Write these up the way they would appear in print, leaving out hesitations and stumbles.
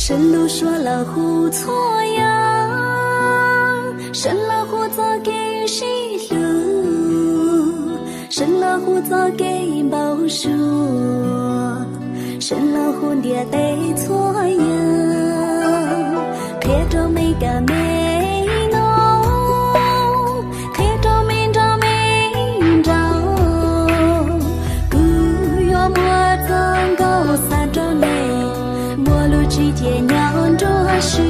神路说了胡错呀，神了胡早给谁路？神了胡早给报数，神了胡爹得错呀，看着没个没弄，看着没着没着，古月莫曾高三着内，莫路之间娘着是。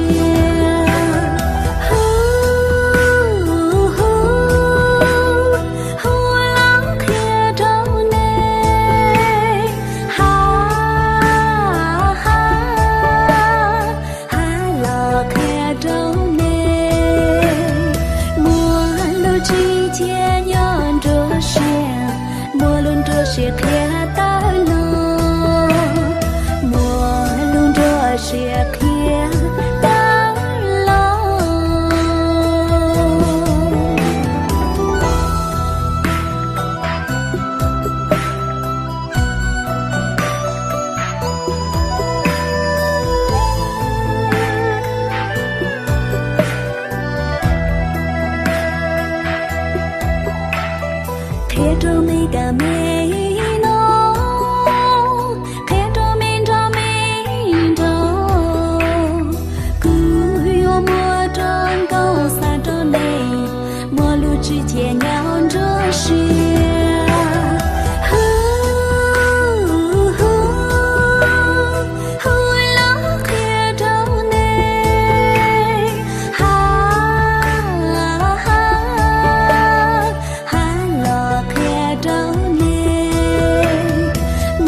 是看到了，莫论这是看到了。看着每个美。之间娘着是，了看着内，了看着内，莫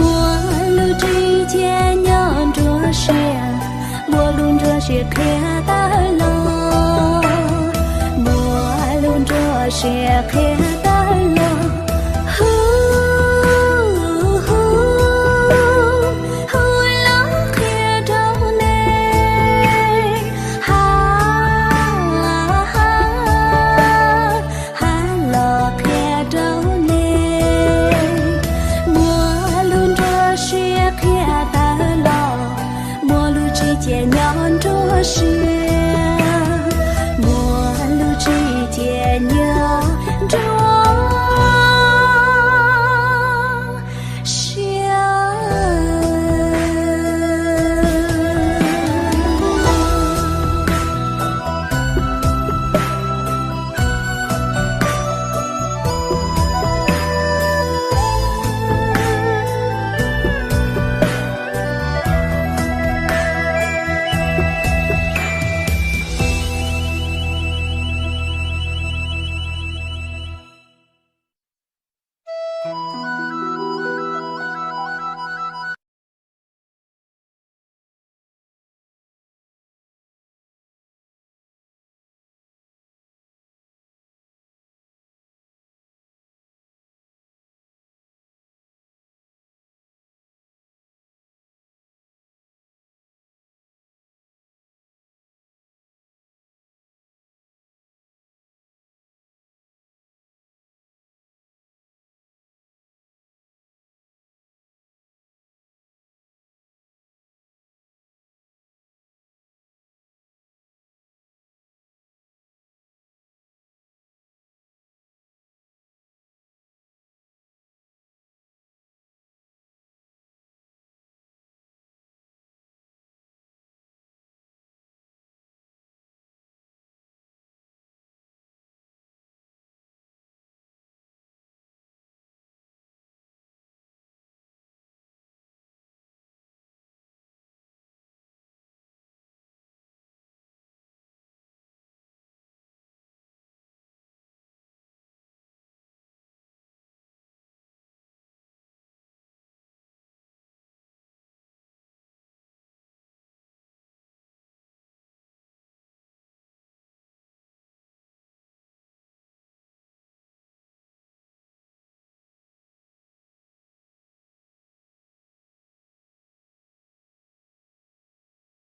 路之间娘着是，莫路着是看到了。是看到了，了看着内，了看着内，莫论着是看到了，莫路之间娘着是。